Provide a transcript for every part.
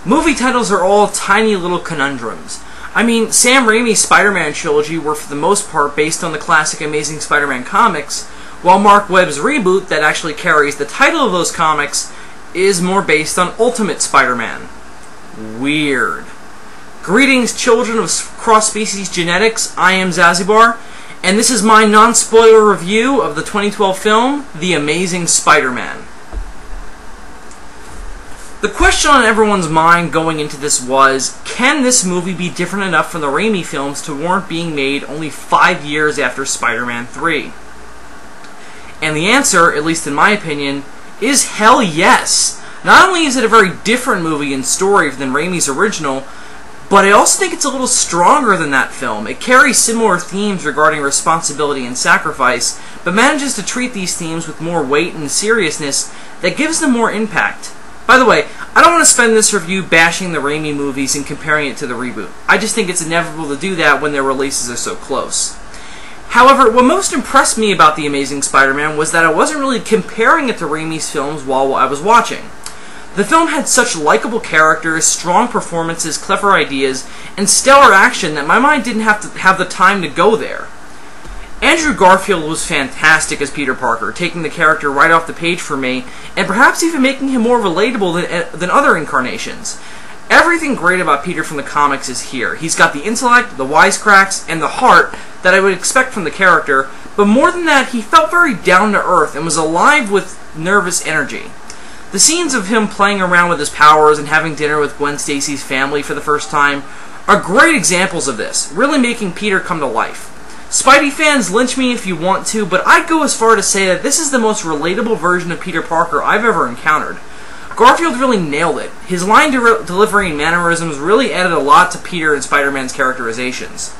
Movie titles are all tiny little conundrums. I mean, Sam Raimi's Spider-Man trilogy were for the most part based on the classic Amazing Spider-Man comics, while Marc Webb's reboot, that actually carries the title of those comics, is more based on Ultimate Spider-Man. Weird. Greetings, children of cross-species genetics. I am Zazibar, and this is my non-spoiler review of the 2012 film, The Amazing Spider-Man. The question on everyone's mind going into this was, can this movie be different enough from the Raimi films to warrant being made only 5 years after Spider-Man 3? And the answer, at least in my opinion, is hell yes! Not only is it a very different movie and story than Raimi's original, but I also think it's a little stronger than that film. It carries similar themes regarding responsibility and sacrifice, but manages to treat these themes with more weight and seriousness that gives them more impact. By the way, I don't want to spend this review bashing the Raimi movies and comparing it to the reboot. I just think it's inevitable to do that when their releases are so close. However, what most impressed me about The Amazing Spider-Man was that I wasn't really comparing it to Raimi's films while I was watching. The film had such likable characters, strong performances, clever ideas, and stellar action that my mind didn't have to have the time to go there. Andrew Garfield was fantastic as Peter Parker, taking the character right off the page for me, and perhaps even making him more relatable than other incarnations. Everything great about Peter from the comics is here. He's got the intellect, the wisecracks, and the heart that I would expect from the character, but more than that, he felt very down to earth and was alive with nervous energy. The scenes of him playing around with his powers and having dinner with Gwen Stacy's family for the first time are great examples of this, really making Peter come to life. Spidey fans, lynch me if you want to, but I'd go as far to say that this is the most relatable version of Peter Parker I've ever encountered. Garfield really nailed it. His line delivery and mannerisms really added a lot to Peter and Spider-Man's characterizations.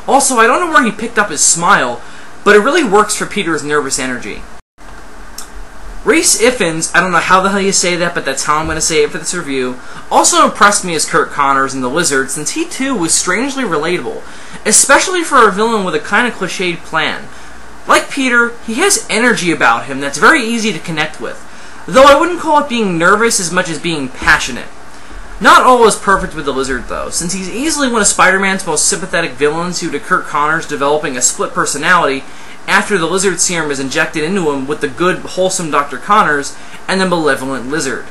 Also, I don't know where he picked up his smile, but it really works for Peter's nervous energy. Rhys Ifans, I don't know how the hell you say that, but that's how I'm going to say it for this review, also impressed me as Curt Connors in The Lizard, since he too was strangely relatable, especially for a villain with a kind of cliched plan. Like Peter, he has energy about him that's very easy to connect with, though I wouldn't call it being nervous as much as being passionate. Not all is perfect with the Lizard though, since he's easily one of Spider-Man's most sympathetic villains due to Curt Connors developing a split personality after the Lizard serum is injected into him with the good, wholesome Dr. Connors and the malevolent Lizard.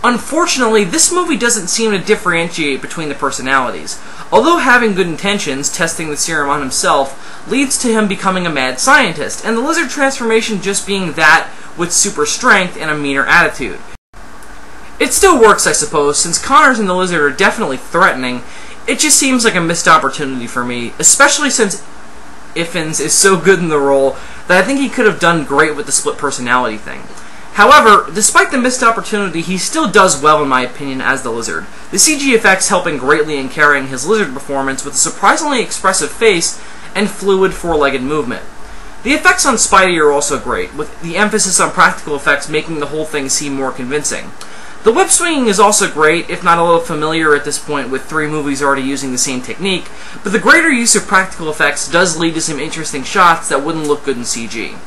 Unfortunately, this movie doesn't seem to differentiate between the personalities, although having good intentions, testing the serum on himself, leads to him becoming a mad scientist, and the Lizard transformation just being that with super strength and a meaner attitude. It still works, I suppose, since Connors and the Lizard are definitely threatening. It just seems like a missed opportunity for me, especially since Ifans is so good in the role that I think he could have done great with the split personality thing. However, despite the missed opportunity, he still does well in my opinion as the Lizard, the CG effects helping greatly in carrying his Lizard performance with a surprisingly expressive face and fluid four-legged movement. The effects on Spidey are also great, with the emphasis on practical effects making the whole thing seem more convincing. The web swinging is also great, if not a little familiar at this point with 3 movies already using the same technique, but the greater use of practical effects does lead to some interesting shots that wouldn't look good in CG.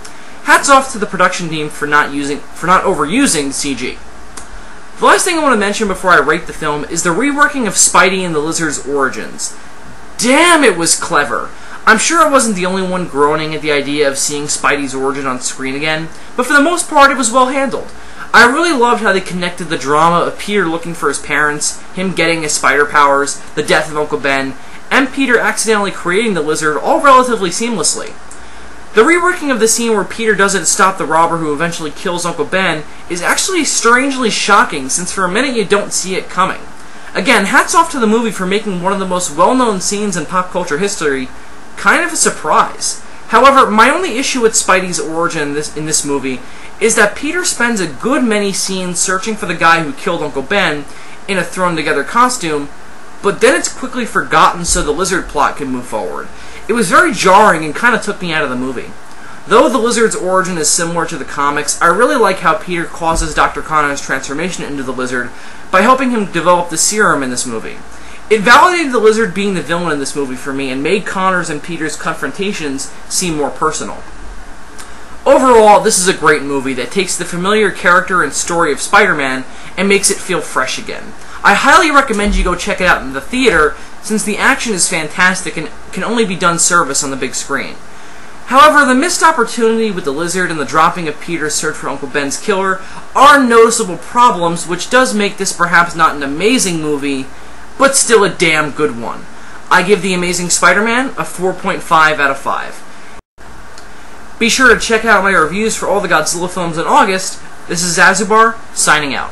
Hats off to the production team for not overusing CG. The last thing I want to mention before I rate the film is the reworking of Spidey and the Lizard's origins. Damn, it was clever! I'm sure I wasn't the only one groaning at the idea of seeing Spidey's origin on screen again, but for the most part it was well handled. I really loved how they connected the drama of Peter looking for his parents, him getting his spider powers, the death of Uncle Ben, and Peter accidentally creating the Lizard all relatively seamlessly. The reworking of the scene where Peter doesn't stop the robber who eventually kills Uncle Ben is actually strangely shocking, since for a minute you don't see it coming. Again, hats off to the movie for making one of the most well-known scenes in pop culture history kind of a surprise. However, my only issue with Spidey's origin in this movie is that Peter spends a good many scenes searching for the guy who killed Uncle Ben in a thrown-together costume, but then it's quickly forgotten so the Lizard plot can move forward. It was very jarring and kind of took me out of the movie. Though the Lizard's origin is similar to the comics, I really like how Peter causes Dr. Connors' transformation into the Lizard by helping him develop the serum in this movie. It validated the Lizard being the villain in this movie for me and made Connors and Peter's confrontations seem more personal. Overall, this is a great movie that takes the familiar character and story of Spider-Man and makes it feel fresh again. I highly recommend you go check it out in the theater, since the action is fantastic and can only be done service on the big screen. However, the missed opportunity with the lizard and the dropping of Peter's search for Uncle Ben's killer are noticeable problems, which does make this perhaps not an amazing movie, but still a damn good one. I give The Amazing Spider-Man a 4.5 out of 5. Be sure to check out my reviews for all the Godzilla films in August. This is Zazubar, signing out.